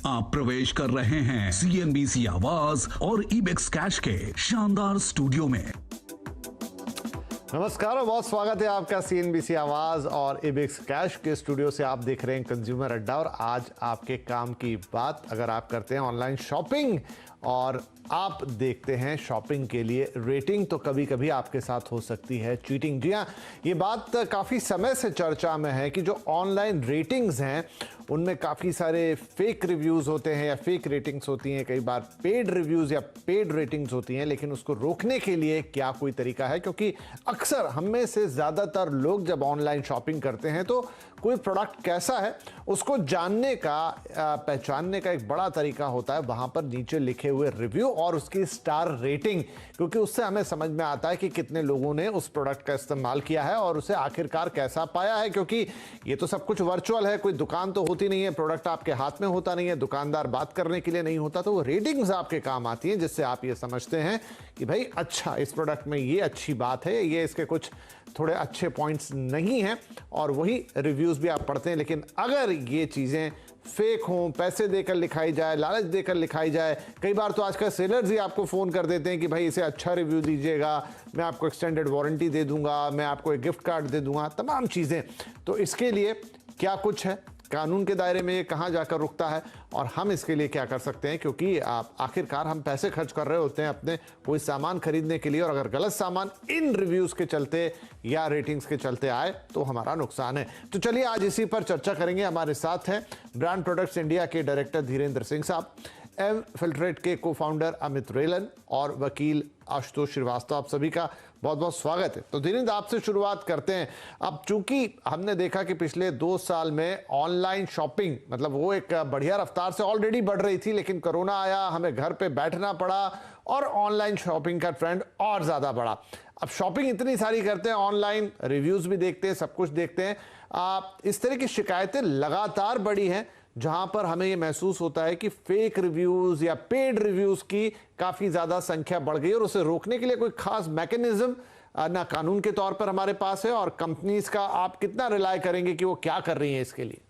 आप प्रवेश कर रहे हैं CNBC आवाज और इबेक्स कैश के शानदार स्टूडियो में। नमस्कार और बहुत स्वागत है आपका CNBC आवाज और इबेक्स कैश के स्टूडियो से। आप देख रहे हैं कंज्यूमर अड्डा और आज आपके काम की बात। अगर आप करते हैं ऑनलाइन शॉपिंग और आप देखते हैं शॉपिंग के लिए रेटिंग, तो कभी कभी आपके साथ हो सकती है चीटिंग। जी हाँ, ये बात काफ़ी समय से चर्चा में है कि जो ऑनलाइन रेटिंग्स हैं उनमें काफ़ी सारे फेक रिव्यूज़ होते हैं या फेक रेटिंग्स होती हैं, कई बार पेड रिव्यूज़ या पेड रेटिंग्स होती हैं। लेकिन उसको रोकने के लिए क्या कोई तरीका है? क्योंकि अक्सर हम में से ज़्यादातर लोग जब ऑनलाइन शॉपिंग करते हैं तो कोई प्रोडक्ट कैसा है उसको जानने का, पहचानने का एक बड़ा तरीका होता है वहाँ पर नीचे लिखे हुए रिव्यू और उसकी स्टार रेटिंग, क्योंकि उससे हमें समझ में आता है कि कितने लोगों ने उस प्रोडक्ट का इस्तेमाल किया है और उसे आखिरकार कैसा पाया है। क्योंकि ये तो सब कुछ वर्चुअल है, कोई दुकान तो होती नहीं है, प्रोडक्ट आपके हाथ में होता नहीं है, दुकानदार बात करने के लिए नहीं होता, तो वो रेटिंग्स आपके काम आती हैं जिससे आप ये समझते हैं कि भाई अच्छा, इस प्रोडक्ट में ये अच्छी बात है, ये इसके कुछ थोड़े अच्छे पॉइंट्स नहीं हैं, और वही रिव्यूज़ भी आप पढ़ते हैं। लेकिन अगर ये चीज़ें फेक हों, पैसे देकर लिखाई जाए, लालच देकर लिखाई जाए, कई बार तो आजकल सेलर्स ही आपको फ़ोन कर देते हैं कि भाई इसे अच्छा रिव्यू दीजिएगा, मैं आपको एक्सटेंडेड वारंटी दे दूंगा, मैं आपको एक गिफ्ट कार्ड दे दूंगा, तमाम चीज़ें। तो इसके लिए क्या कुछ है, कानून के दायरे में ये कहाँ जाकर रुकता है और हम इसके लिए क्या कर सकते हैं? क्योंकि आखिरकार हम पैसे खर्च कर रहे होते हैं अपने कोई सामान खरीदने के लिए, और अगर गलत सामान इन रिव्यूज़ के चलते या रेटिंग्स के चलते आए तो हमारा नुकसान है। तो चलिए आज इसी पर चर्चा करेंगे। हमारे साथ हैं ब्रांड प्रोडक्ट्स इंडिया के डायरेक्टर धीरेन्द्र सिंह साहब, एमफिल्ट्रेट के को फाउंडर अमित रेलन और वकील आशुतोष श्रीवास्तव। आप सभी का बहुत बहुत स्वागत है। तो धीरेन्द्र, आपसे शुरुआत करते हैं। अब चूंकि हमने देखा कि पिछले 2 साल में ऑनलाइन शॉपिंग मतलब वो एक बढ़िया रफ्तार से ऑलरेडी बढ़ रही थी, लेकिन कोरोना आया, हमें घर पे बैठना पड़ा और ऑनलाइन शॉपिंग का ट्रेंड और ज़्यादा बढ़ा। अब शॉपिंग इतनी सारी करते हैं, ऑनलाइन रिव्यूज़ भी देखते हैं, सब कुछ देखते हैं, इस तरह की शिकायतें लगातार बढ़ी हैं जहां पर हमें यह महसूस होता है कि फेक रिव्यूज या पेड रिव्यूज की काफी ज्यादा संख्या बढ़ गई, और उसे रोकने के लिए कोई खास मैकेनिज्म ना कानून के तौर पर हमारे पास है, और कंपनीज का आप कितना रिलाय करेंगे कि वो क्या कर रही हैं इसके लिए?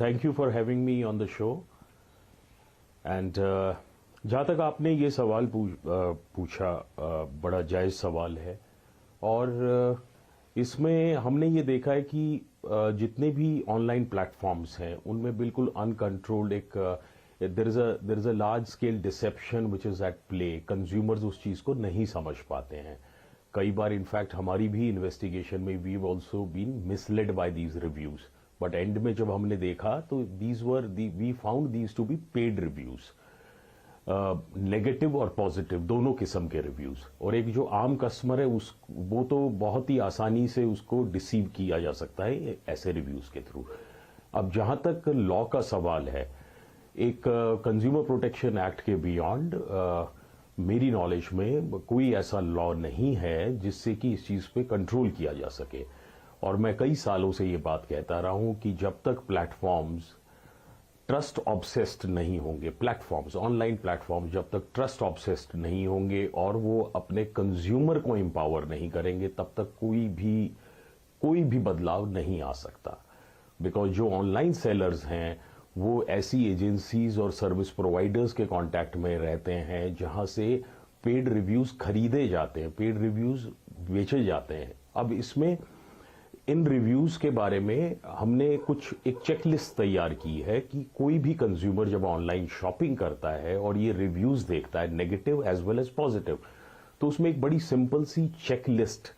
Thank you for having me on the show. And जहाँ तक आपने ये सवाल पूछा, बड़ा जायज़ सवाल है। और इसमें हमने ये देखा है कि जितने भी ऑनलाइन प्लेटफॉर्म्स हैं उनमें बिल्कुल अनकंट्रोल्ड एक there is a large scale deception which is at play. Consumers उस चीज़ को नहीं समझ पाते हैं। कई बार इनफैक्ट हमारी भी इन्वेस्टिगेशन में we have also been misled by these reviews, but end में जब हमने देखा तो we found these to be paid reviews, negative और पॉजिटिव दोनों किस्म के रिव्यूज। और एक जो आम कस्टमर है वो तो बहुत ही आसानी से उसको डिसीव किया जा सकता है ऐसे रिव्यूज के थ्रू। अब जहां तक लॉ का सवाल है, एक कंज्यूमर प्रोटेक्शन एक्ट के बियॉन्ड मेरी नॉलेज में कोई ऐसा लॉ नहीं है जिससे कि इस चीज पे कंट्रोल किया जा सके। और मैं कई सालों से ये बात कहता रहा हूं कि जब तक प्लेटफॉर्म्स ट्रस्ट ऑब्सेस्ड नहीं होंगे, प्लेटफॉर्म्स, ऑनलाइन प्लेटफॉर्म्स जब तक ट्रस्ट ऑब्सेस्ड नहीं होंगे और वो अपने कंज्यूमर को एम्पावर नहीं करेंगे, तब तक कोई भी बदलाव नहीं आ सकता। बिकॉज जो ऑनलाइन सेलर्स हैं वो ऐसी एजेंसीज और सर्विस प्रोवाइडर्स के कांटेक्ट में रहते हैं जहां से पेड रिव्यूज खरीदे जाते हैं, पेड रिव्यूज बेचे जाते हैं। अब इसमें इन रिव्यूज के बारे में हमने एक चेकलिस्ट तैयार की है कि कोई भी कंज्यूमर जब ऑनलाइन शॉपिंग करता है और ये रिव्यूज देखता है, negative as well as positive, तो उसमें एक बड़ी सिंपल सी चेकलिस्ट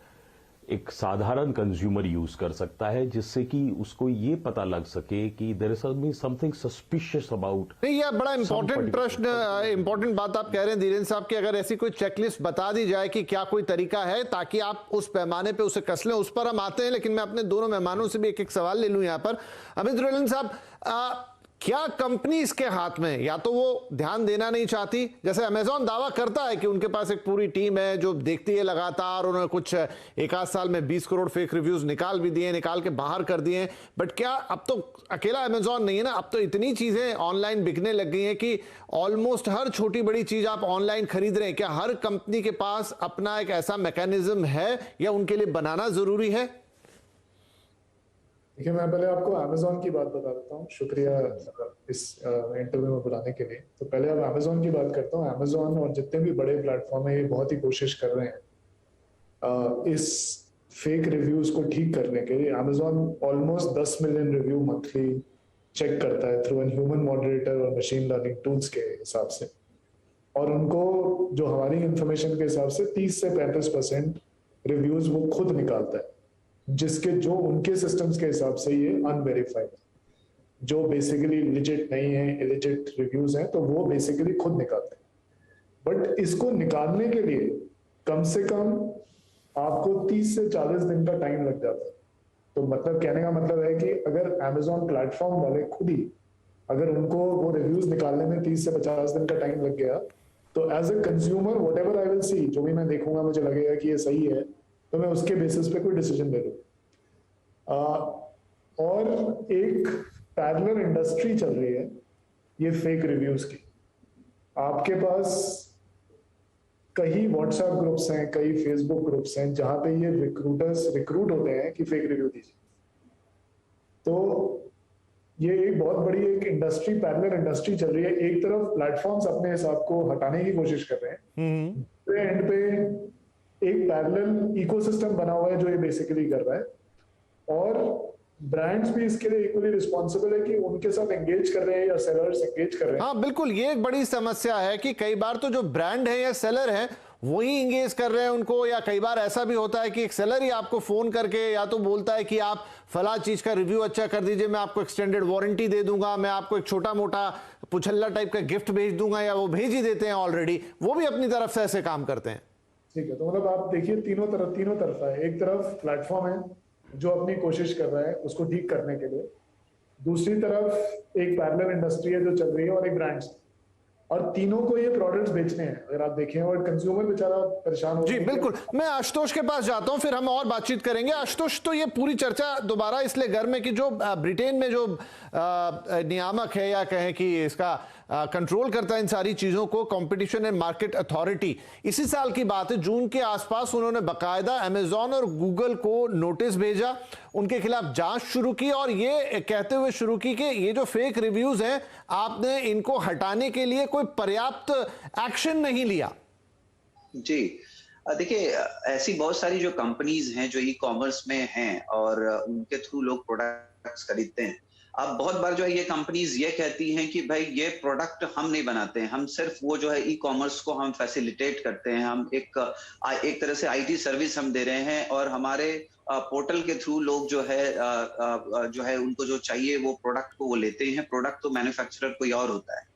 एक साधारण कंज्यूमर यूज कर सकता है, जिससे कि उसको ये पता लग सके कि there is something suspicious about. नहीं, यह बड़ा इंपॉर्टेंट प्रश्न, इंपॉर्टेंट बात आप कह रहे हैं धीरेन्द्र साहब कि अगर ऐसी कोई चेकलिस्ट बता दी जाए कि क्या कोई तरीका है ताकि आप उस पैमाने पे उसे कस लें, उस पर हम आते हैं। लेकिन मैं अपने दोनों मेहमानों से भी एक एक सवाल ले लूं यहाँ पर। अमित रेलन साहब, क्या कंपनी इसके हाथ में, या तो वो ध्यान देना नहीं चाहती, जैसे अमेजॉन दावा करता है कि उनके पास एक पूरी टीम है जो देखती है लगातार, उन्होंने कुछ एक आध साल में 20 करोड़ फेक रिव्यूज निकाल के बाहर कर दिए, बट क्या अब तो अकेला अमेजॉन नहीं है ना, अब तो इतनी चीजें ऑनलाइन बिकने लग गई हैं कि ऑलमोस्ट हर छोटी बड़ी चीज आप ऑनलाइन खरीद रहे हैं। क्या हर कंपनी के पास अपना एक ऐसा मैकेनिज्म है या उनके लिए बनाना जरूरी है? देखिए, मैं पहले आपको अमेजोन की बात बता देता हूँ। शुक्रिया इस इंटरव्यू में बुलाने के लिए। तो पहले अब अमेजोन की बात करता हूँ। अमेजोन और जितने भी बड़े प्लेटफॉर्म है, ये बहुत ही कोशिश कर रहे हैं इस फेक रिव्यूज को ठीक करने के लिए। Amazon almost 10 million review monthly check करता है थ्रू एन ह्यूमन मॉडरेटर और मशीन लर्निंग टूल्स के हिसाब से, और उनको जो हमारी इंफॉर्मेशन के हिसाब से 30 से 35% रिव्यूज वो खुद निकालता है, जिसके जो उनके सिस्टम्स के हिसाब से ये अनवेरिफाइड, जो बेसिकली लिजिट नहीं है, इलिजिट रिव्यूज हैं, तो वो बेसिकली खुद निकालते हैं। बट इसको निकालने के लिए कम से कम आपको 30 से 40 दिन का टाइम लग जाता है। तो मतलब कहने का मतलब है कि अगर अमेजोन प्लेटफॉर्म वाले खुद ही, अगर उनको वो रिव्यूज निकालने में 30 से 50 दिन का टाइम लग गया, तो as a consumer whatever I will see, जो भी मैं देखूंगा मुझे लगेगा कि ये सही है, तो मैं उसके बेसिस पे कोई डिसीजन ले लूँ। और एक पैरेलल इंडस्ट्री चल रही है ये फेक रिव्यूज की। आपके पास कई व्हाट्सएप ग्रुप्स हैं, कई फेसबुक ग्रुप्स हैं, जहां पे ये रिक्रूटर्स रिक्रूट होते हैं कि फेक रिव्यू दीजिए। तो ये एक बहुत बड़ी एक इंडस्ट्री, पैरेलल इंडस्ट्री चल रही है। एक तरफ प्लेटफॉर्म्स अपने हिसाब को हटाने की कोशिश कर रहे हैं, दूसरे एंड पे एक पैरेलल इकोसिस्टम बना हुआ है जो ये बेसिकली कर रहा है, और ब्रांड्स भी इसके लिए इक्वली रिस्पॉन्सिबल है कि उनके साथ एंगेज कर रहे हैं या सेलर्स एंगेज कर रहे हैं। हाँ बिल्कुल, ये एक बड़ी समस्या है कि कई बार तो जो ब्रांड है या सेलर है वही एंगेज कर रहे हैं उनको, या कई बार ऐसा भी होता है कि एक सेलर ही आपको फोन करके या तो बोलता है कि आप फला चीज का रिव्यू अच्छा कर दीजिए, मैं आपको एक्सटेंडेड वारंटी दे दूंगा, मैं आपको एक छोटा मोटा पुछल्ला टाइप का गिफ्ट भेज दूंगा, या वो भेज ही देते हैं ऑलरेडी, वो भी अपनी तरफ से ऐसे काम करते हैं। ठीक है, तो मतलब आप देखिए तीनों तरफ है। एक तरफ प्लेटफॉर्म है जो अपनी कोशिश कर रहा है उसको ठीक करने के लिए, दूसरी तरफ एक पैरेलल इंडस्ट्री है जो चल रही है, और एक ब्रांड्स, और तीनों को ये प्रोडक्ट्स बेचने हैं अगर आप देखें, और कंज्यूमर बेचारा परेशान हो। जी बिल्कुल, मैं आशुतोष के पास जाता हूं, फिर हम और बातचीत करेंगे। आशुतोष, तो ये पूरी चर्चा दोबारा इसलिए घर में कि जो ब्रिटेन में जो नियामक है या कहें कि इसका कंट्रोल करता है इन सारी चीजों को, कंपटीशन एंड मार्केट अथॉरिटी, इसी साल की बात है जून के आसपास उन्होंने बकायदा अमेजॉन और गूगल को नोटिस भेजा, उनके खिलाफ जांच शुरू की, और ये कहते हुए शुरू की कि ये जो फेक रिव्यूज हैं आपने इनको हटाने के लिए कोई पर्याप्त एक्शन नहीं लिया। जी देखिए, ऐसी बहुत सारी जो कंपनीज हैं जो ई कॉमर्स में हैं और उनके थ्रू लोग प्रोडक्ट्स खरीदते हैं। अब बहुत बार जो है ये कंपनीज ये कहती हैं कि भाई ये प्रोडक्ट हम नहीं बनाते हैं, हम सिर्फ वो जो है ई कॉमर्स को हम फैसिलिटेट करते हैं, हम एक तरह से आईटी सर्विस हम दे रहे हैं, और हमारे पोर्टल के थ्रू लोग जो है उनको जो चाहिए वो प्रोडक्ट को वो लेते हैं। प्रोडक्ट तो मैन्युफैक्चरर कोई और होता है।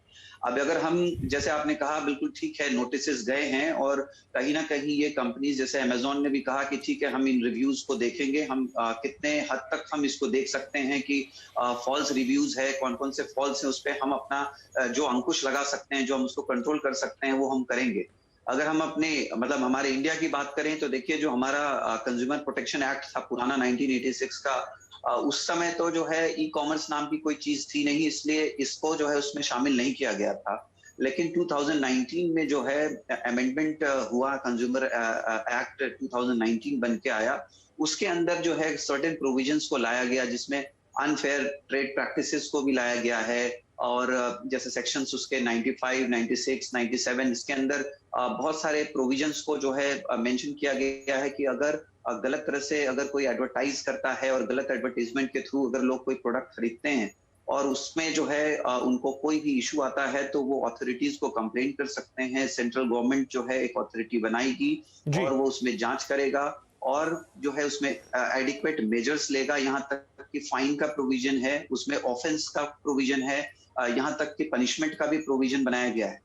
अब अगर हम, जैसे आपने कहा बिल्कुल ठीक है, नोटिसेस गए हैं, और कहीं ना कहीं ये कंपनीज जैसे अमेजोन ने भी कहा कि ठीक है हम इन रिव्यूज को देखेंगे, हम कितने हद तक हम इसको देख सकते हैं कि फॉल्स रिव्यूज है, कौन कौन से फॉल्स है, उस पर हम अपना जो अंकुश लगा सकते हैं, जो हम उसको कंट्रोल कर सकते हैं, वो हम करेंगे। अगर हम अपने मतलब हमारे इंडिया की बात करें तो देखिए, जो हमारा कंज्यूमर प्रोटेक्शन एक्ट था पुराना 1986 का, उस समय तो जो है ई कॉमर्स नाम की कोई चीज थी नहीं, इसलिए इसको जो है उसमें शामिल नहीं किया गया था। लेकिन 2019 में जो है अमेंडमेंट हुआ, कंज्यूमर एक्ट 2019 बन के आया, उसके अंदर जो है सर्टेन प्रोविजंस को लाया गया, जिसमें अनफेयर ट्रेड प्रैक्टिसेस को भी लाया गया है, और जैसे सेक्शंस उसके 95, 96, 97, इसके अंदर बहुत सारे प्रोविजंस को जो है मेंशन किया गया है कि अगर गलत तरह से अगर कोई एडवर्टाइज करता है और गलत एडवर्टाइजमेंट के थ्रू अगर लोग कोई प्रोडक्ट खरीदते हैं और उसमें जो है उनको कोई भी इशू आता है, तो वो अथॉरिटीज को कंप्लेन कर सकते हैं। सेंट्रल गवर्नमेंट जो है एक अथॉरिटी बनाएगी और वो उसमें जांच करेगा, और जो है उसमें एडिक्वेट मेजर्स लेगा। यहाँ तक कि फाइन का प्रोविजन है, उसमें ऑफेंस का प्रोविजन है, यहाँ तक कि पनिशमेंट का भी प्रोविजन बनाया गया है।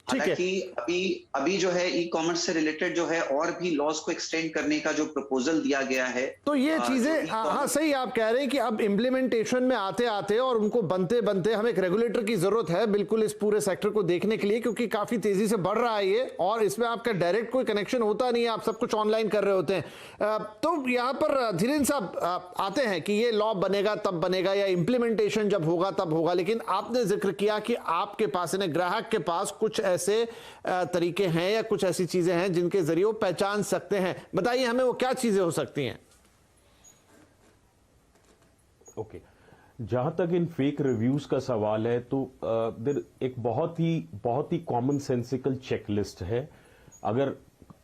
हालांकि अभी जो है ई कॉमर्स से रिलेटेड जो है और भी लॉज को एक्सटेंड करने का जो प्रपोजल दिया गया है, तो ये चीजें हाँ सही आप कह रहे हैं कि अब इम्प्लीमेंटेशन में आते आते और उनको बनते बनते हमें एक रेगुलेटर की जरूरत है बिल्कुल इस पूरे सेक्टर को देखने के लिए, क्योंकि काफी तेजी से बढ़ रहा है ये, और इसमें आपका डायरेक्ट कोई कनेक्शन होता नहीं है, आप सब कुछ ऑनलाइन कर रहे होते हैं। तो यहाँ पर धीरेन्द्र साहब आते हैं कि ये लॉ बनेगा तब बनेगा या इम्प्लीमेंटेशन जब होगा तब होगा, लेकिन आपने जिक्र किया कि आपके पास यानी ग्राहक के पास कुछ ऐसे तरीके हैं या कुछ ऐसी चीजें हैं जिनके जरिए वो पहचान सकते हैं। बताइए हमें वो क्या चीजें हो सकती हैं। ओके, जहां तक इन फेक रिव्यूज का सवाल है तो एक बहुत ही कॉमन सेंसिकल चेकलिस्ट है। अगर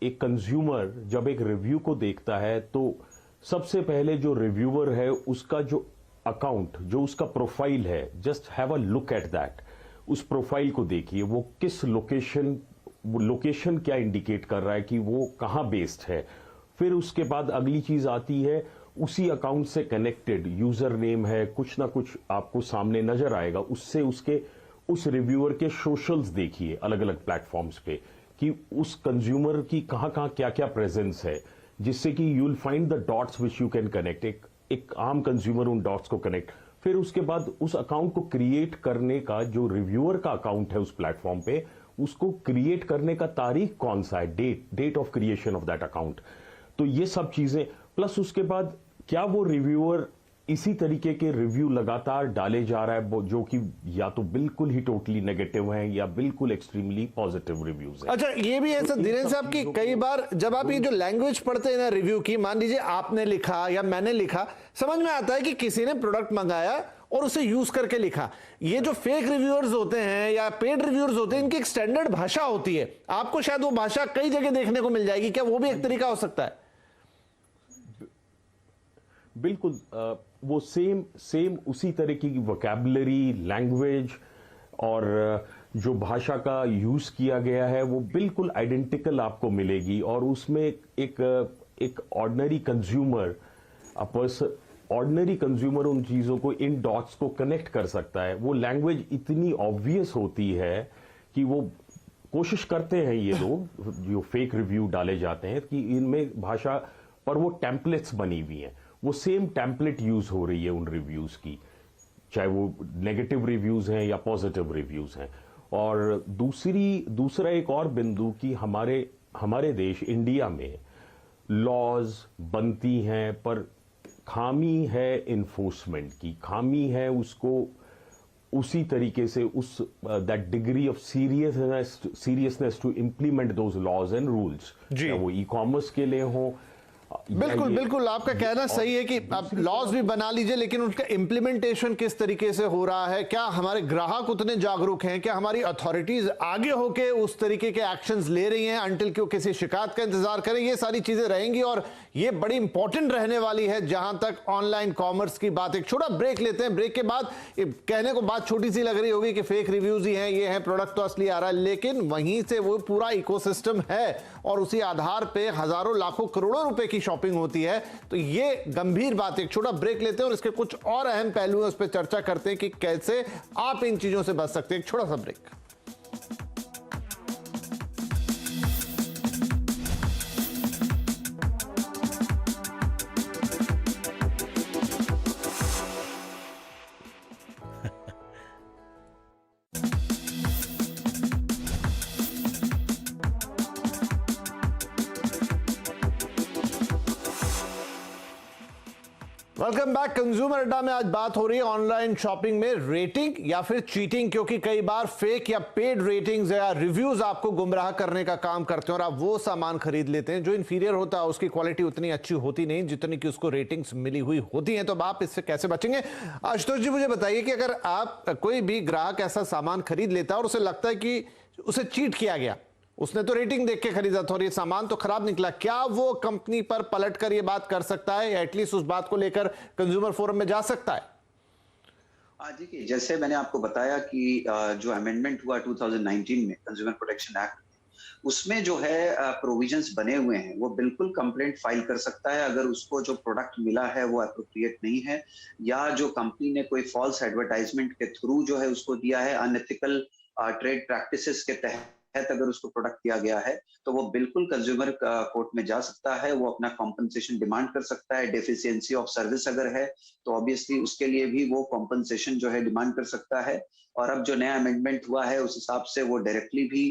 एक कंज्यूमर जब एक रिव्यू को देखता है तो सबसे पहले जो रिव्यूअर है उसका जो अकाउंट, जो उसका प्रोफाइल है, just have a look at that. उस प्रोफाइल को देखिए, वो किस लोकेशन क्या इंडिकेट कर रहा है कि वो कहां बेस्ड है। फिर उसके बाद अगली चीज आती है, उसी अकाउंट से कनेक्टेड यूजर नेम है, कुछ ना कुछ आपको सामने नजर आएगा, उससे उस रिव्यूअर के सोशल्स देखिए अलग अलग प्लेटफॉर्म्स पे कि उस कंज्यूमर की कहां कहां क्या क्या प्रेजेंस है, जिससे कि you will find the dots which you can connect. एक आम कंज्यूमर उन डॉट्स को कनेक्ट, फिर उसके बाद उस अकाउंट को क्रिएट करने का जो रिव्यूअर का अकाउंट है उस प्लेटफॉर्म पे, उसको क्रिएट करने का तारीख कौन सा है, date of creation of that account. तो ये सब चीजें, प्लस उसके बाद क्या वो रिव्यूअर इसी तरीके के रिव्यू लगातार डाले जा रहा है जो कि या तो बिल्कुल ही टोटली नेगेटिव हैं या बिल्कुल एक्सट्रीमली पॉजिटिव रिव्यूज हैं। अच्छा, ये भी है सर धीरेन्द्र साहब की कई बार जब आप ये जो लैंग्वेज पढ़ते हैं ना रिव्यू की, मान लीजिए आपने लिखा या मैंने लिखा, समझ में आता है कि किसी ने प्रोडक्ट मंगाया और उसे यूज करके लिखा। ये जो फेक रिव्यूअर्स होते हैं या पेड रिव्यूअर्स होते हैं, इनकी एक स्टैंडर्ड भाषा होती है। आपको शायद वो भाषा कई जगह देखने को मिल जाएगी, क्या वो भी एक तरीका हो सकता है? बिल्कुल, वो सेम उसी तरह की वोकैबुलरी, लैंग्वेज और जो भाषा का यूज किया गया है वो बिल्कुल आइडेंटिकल आपको मिलेगी। और उसमें एक ऑर्डिनरी कंज्यूमर उन चीजों को, इन डॉट्स को कनेक्ट कर सकता है। वो लैंग्वेज इतनी ऑब्वियस होती है कि वो कोशिश करते हैं ये लोग जो फेक रिव्यू डाले जाते हैं कि इनमें भाषा पर वो टेम्पलेट्स बनी हुई हैं, वो सेम टेम्पलेट यूज हो रही है उन रिव्यूज की, चाहे वो नेगेटिव रिव्यूज हैं या पॉजिटिव रिव्यूज हैं। और दूसरा एक और बिंदु कि हमारे देश इंडिया में लॉज बनती हैं पर खामी है इन्फोर्समेंट की, खामी है उसको उसी तरीके से उस that degree of seriousness to implement those laws and rules, वो ई कॉमर्स के लिए हो। बिल्कुल आपका कहना सही है कि आप लॉज भी बना लीजिए, लेकिन उनका इंप्लीमेंटेशन किस तरीके से हो रहा है, क्या हमारे ग्राहक उतने जागरूक हैं, क्या हमारी अथॉरिटीज आगे होके उस तरीके के एक्शंस ले रही हैं अंटिल कि वो किसी शिकायत का इंतजार करें, ये सारी चीजें रहेंगी और ये बड़ी इंपॉर्टेंट रहने वाली है जहां तक ऑनलाइन कॉमर्स की बात। एक छोटा ब्रेक लेते हैं, ब्रेक के बाद कहने को बात छोटी सी लग रही होगी कि फेक रिव्यूज ही हैं, ये है, प्रोडक्ट तो असली आ रहा है, लेकिन वहीं से वो पूरा इकोसिस्टम है और उसी आधार पे हजारों लाखों करोड़ों रुपए की शॉपिंग होती है। तो ये गंभीर बात। एक छोटा ब्रेक लेते हैं और इसके कुछ और अहम पहलू हैं, उस पर चर्चा करते हैं कि कैसे आप इन चीजों से बच सकते हैं। एक छोटा सा ब्रेक। Welcome back. कंज्यूमर अड्डा में आज बात हो रही है ऑनलाइन शॉपिंग में रेटिंग या फिर चीटिंग, क्योंकि कई बार फेक या पेड रेटिंग्स या रिव्यूज आपको गुमराह करने का काम करते हैं और आप वो सामान खरीद लेते हैं जो इंफीरियर होता है, उसकी क्वालिटी उतनी अच्छी होती नहीं जितनी कि उसको रेटिंग्स मिली हुई होती हैं। तो अब आप इससे कैसे बचेंगे? आशुतोष जी मुझे बताइए कि अगर आप कोई भी ग्राहक ऐसा सामान खरीद लेता है और उसे लगता है कि उसे चीट किया गया, उसने तो रेटिंग देख के खरीदा था और ये सामान तो खराब निकला, क्या वो कंपनी पर पलट कर ये बात कर सकता है या एटलीस्ट उस बात को लेकर कंज्यूमर फोरम में जा सकता है? देखिए, जैसे मैंने आपको बताया कि जो अमेंडमेंट हुआ 2019 में कंज्यूमर प्रोटेक्शन एक्ट, उसमें जो है प्रोविजंस बने हुए हैं, वो बिल्कुल कंप्लेंट फाइल कर सकता है अगर उसको जो प्रोडक्ट मिला है वो एप्रोप्रिएट नहीं है, या जो कंपनी ने कोई फॉल्स एडवर्टाइजमेंट के थ्रू जो है उसको दिया है, अनएथिकल ट्रेड प्रैक्टिसेस के तहत अगर उसको प्रोडक्ट दिया गया है, तो वो बिल्कुल कंज्यूमर कोर्ट में जा सकता है, वो अपना कॉम्पनसेशन डिमांड कर सकता है। डेफिशिएंसी ऑफ सर्विस अगर है तो ऑब्वियसली उसके लिए भी वो कॉम्पनसेशन जो है डिमांड कर सकता है। और अब जो नया अमेंडमेंट हुआ है उस हिसाब से वो डायरेक्टली भी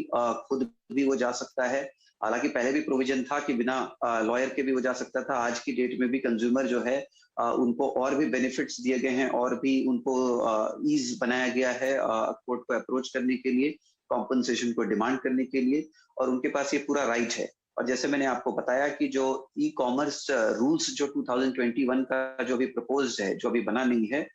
खुद भी वो जा सकता है। हालांकि पहले भी प्रोविजन था कि बिना लॉयर के भी वो जा सकता था। आज की डेट में भी कंज्यूमर जो है उनको और भी बेनिफिट्स दिए गए हैं और भी उनको ईज बनाया गया है कोर्ट को अप्रोच करने के लिए, कॉम्पनसेशन को डिमांड करने के लिए, और उनके पास ये पूरा राइट है। और जैसे मैंने आपको बताया कि जो ई कॉमर्स रूल्स जो 2021 का जो भी प्रपोज्ड है, जो अभी बना नहीं है,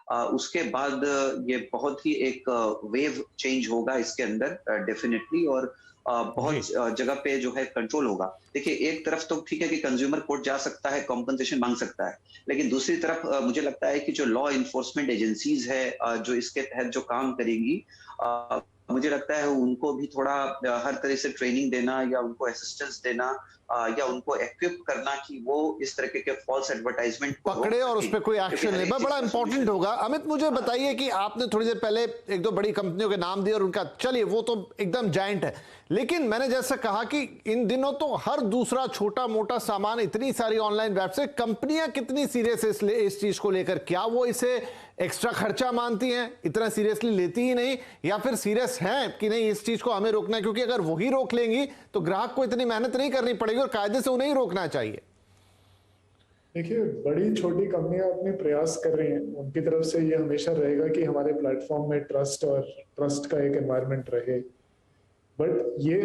उसके बाद ये बहुत ही एक वेव चेंज होगा इसके अंदर डेफिनेटली, और बहुत जगह पे जो है कंट्रोल होगा। देखिए, एक तरफ तो ठीक है कि कंज्यूमर कोर्ट जा सकता है, कॉम्पनसेशन मांग सकता है, लेकिन दूसरी तरफ मुझे लगता है कि जो लॉ इन्फोर्समेंट एजेंसीज है जो इसके तहत जो काम करेंगी, मुझे लगता है उनको भी थोड़ा हर तरह से ट्रेनिंग देना या उनको असिस्टेंस देना या उनको इक्विप करना कि वो इस तरह के फॉल्स एडवर्टाइजमेंट पकड़े और उस पर कोई एक्शन ले, बड़ा इंपॉर्टेंट होगा। अमित, मुझे बताइए कि आपने थोड़ी देर पहले एक दो बड़ी कंपनियों के नाम दिए और उनका, चलिए वो तो एकदम जायंट है, लेकिन मैंने जैसा कहा कि इन दिनों तो हर दूसरा छोटा मोटा सामान, इतनी सारी ऑनलाइन वेबसाइट, कंपनियां कितनी सीरियस है इस चीज को लेकर? क्या वो इसे एक्स्ट्रा खर्चा मानती हैं, इतना सीरियसली लेती ही नहीं, या फिर सीरियस हैं कि नहीं इस चीज को हमें रोकना है? क्योंकि अगर वही रोक लेंगी तो ग्राहक को इतनी मेहनत नहीं करनी पड़ेगी और कायदे से उन्हें ही रोकना चाहिए। देखिए, बड़ी छोटी कंपनियां अपने प्रयास कर रही हैं, उनकी तरफ से ये हमेशा रहेगा कि हमारे प्लेटफॉर्म में ट्रस्ट और ट्रस्ट का एक एनवायरनमेंट रहे। बट ये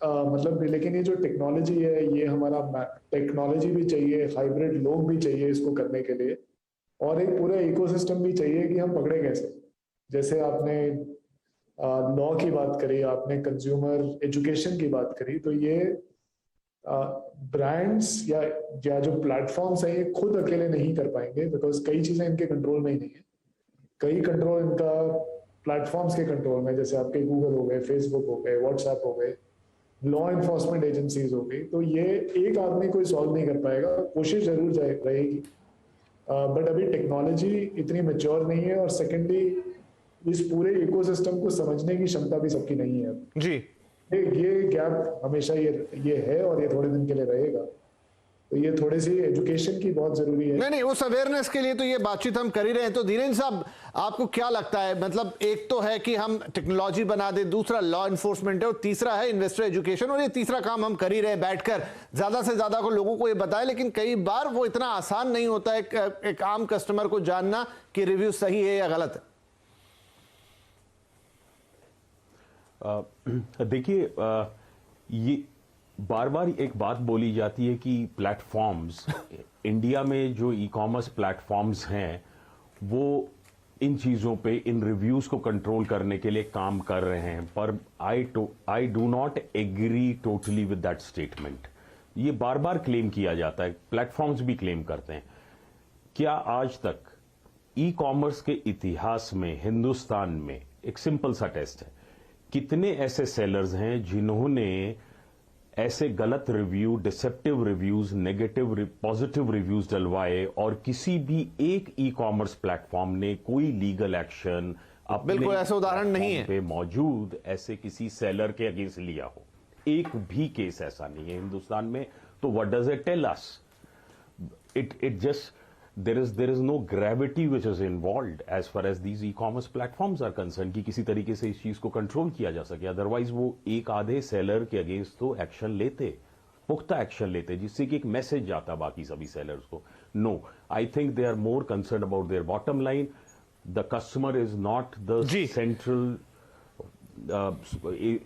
मतलब, लेकिन ये जो टेक्नोलॉजी है, ये हमारा टेक्नोलॉजी भी चाहिए, हाइब्रिड लोग भी चाहिए इसको करने के लिए, और एक पूरा इकोसिस्टम भी चाहिए कि हम पकड़े कैसे। जैसे आपने लॉ की बात करी, आपने कंज्यूमर एजुकेशन की बात करी, तो ये ब्रांड्स या जो प्लेटफॉर्म्स हैं ये खुद अकेले नहीं कर पाएंगे, बिकॉज कई चीजें इनके कंट्रोल में ही नहीं है। कई कंट्रोल इनका प्लेटफॉर्म्स के कंट्रोल में, जैसे आपके गूगल हो गए, फेसबुक हो गए, व्हाट्सएप हो गए, लॉ इन्फोर्समेंट एजेंसीज हो गई। तो ये एक आदमी कोई सॉल्व नहीं कर पाएगा, कोशिश जरूर रहेगी, बट अभी टेक्नोलॉजी इतनी मैच्योर नहीं है, और सेकेंडली इस पूरे इकोसिस्टम को समझने की क्षमता भी सबकी नहीं है जी। ये गैप हमेशा ये है और ये थोड़े दिन के लिए रहेगा। तो ये थोड़ी सी एजुकेशन की बहुत जरूरी है। नहीं, उस अवेयरनेस के लिए तो ये बातचीत हम कर ही रहे हैं। तो धीरेन्द्र साहब, आपको क्या लगता है, मतलब एक तो है कि हम टेक्नोलॉजी बना दे, दूसरा लॉ इन्फोर्समेंट है, और तीसरा है इन्वेस्टर एजुकेशन, और ये तीसरा काम हम कर ही रहे हैं बैठकर, ज्यादा से ज्यादा को लोगों को ये बताएं। लेकिन कई बार वो इतना आसान नहीं होता है एक आम कस्टमर को जानना कि रिव्यू सही है या गलत है। देखिए, ये बार बार एक बात बोली जाती है कि प्लेटफॉर्म्स, इंडिया में जो ई कॉमर्स प्लेटफॉर्म्स हैं वो इन चीज़ों पे, इन रिव्यूज को कंट्रोल करने के लिए काम कर रहे हैं, पर I do not agree totally with that statement. ये बार बार क्लेम किया जाता है, प्लेटफॉर्म्स भी क्लेम करते हैं। क्या आज तक ई कॉमर्स के इतिहास में हिंदुस्तान में, एक सिंपल सा टेस्ट है, कितने ऐसे सेलर्स हैं जिन्होंने ऐसे गलत review, deceptive reviews, negative positive reviews डलवाए और किसी भी एक ई कॉमर्स प्लेटफॉर्म ने कोई लीगल एक्शन बिल्कुल ऐसा उदाहरण नहीं है पे मौजूद ऐसे किसी सेलर के अगेंस्ट लिया हो? एक भी केस ऐसा नहीं है हिंदुस्तान में। तो what does it tell us? It just there is no gravity which is involved as far as these e-commerce platforms are concerned कि किसी तरीके से इस चीज को कंट्रोल किया जा सके। अदरवाइज वो एक आधे सेलर के अगेंस्ट तो एक्शन लेते, पुख्ता एक्शन लेते, जिससे कि एक मैसेज जाता बाकी सभी सेलर्स को। No, I think they are more concern about their bottom line. The customer is not the central,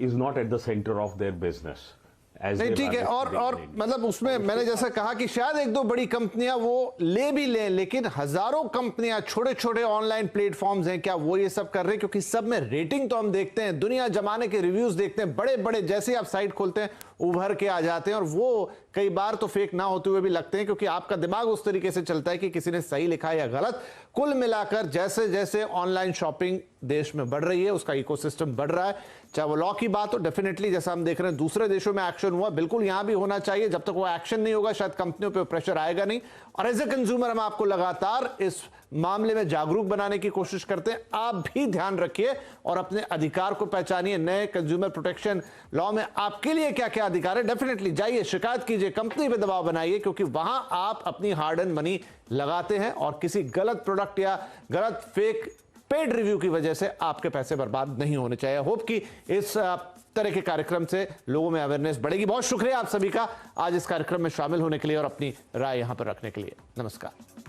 is not at the centre of their business. नहीं, ठीक है। और मतलब उसमें मैंने जैसा कहा कि शायद एक दो बड़ी कंपनियां वो ले भी लें, लेकिन हजारों कंपनियां, छोटे छोटे ऑनलाइन प्लेटफॉर्म्स हैं, क्या वो ये सब कर रहे हैं? क्योंकि सब में रेटिंग तो हम देखते हैं, दुनिया जमाने के रिव्यूज देखते हैं, बड़े बड़े, जैसे आप साइट खोलते हैं उभर के आ जाते हैं, और वो कई बार तो फेक ना होते हुए भी लगते हैं, क्योंकि आपका दिमाग उस तरीके से चलता है कि किसी ने सही लिखा है या गलत। कुल मिलाकर जैसे जैसे ऑनलाइन शॉपिंग देश में बढ़ रही है, उसका इकोसिस्टम बढ़ रहा है, चाहे वो लॉ की बात हो, डेफिनेटली जैसा हम देख रहे हैं दूसरे देशों में एक्शन हुआ, बिल्कुल यहां भी होना चाहिए। जब तक वो एक्शन नहीं होगा शायद कंपनियों पे प्रेशर आएगा नहीं। और एज ए कंज्यूमर हम आपको लगातार इस मामले में जागरूक बनाने की कोशिश करते हैं। आप भी ध्यान रखिए और अपने अधिकार को पहचानिए। नए कंज्यूमर प्रोटेक्शन लॉ में आपके लिए क्या क्या अधिकार है, डेफिनेटली जाइए, शिकायत कीजिए, कंपनी पे दबाव बनाइए, क्योंकि वहां आप अपनी हार्ड एंड मनी लगाते हैं और किसी गलत प्रोडक्ट या गलत फेक पेड रिव्यू की वजह से आपके पैसे बर्बाद नहीं होने चाहिए। होप कि इस तरह के कार्यक्रम से लोगों में अवेयरनेस बढ़ेगी। बहुत शुक्रिया आप सभी का आज इस कार्यक्रम में शामिल होने के लिए और अपनी राय यहां पर रखने के लिए। नमस्कार।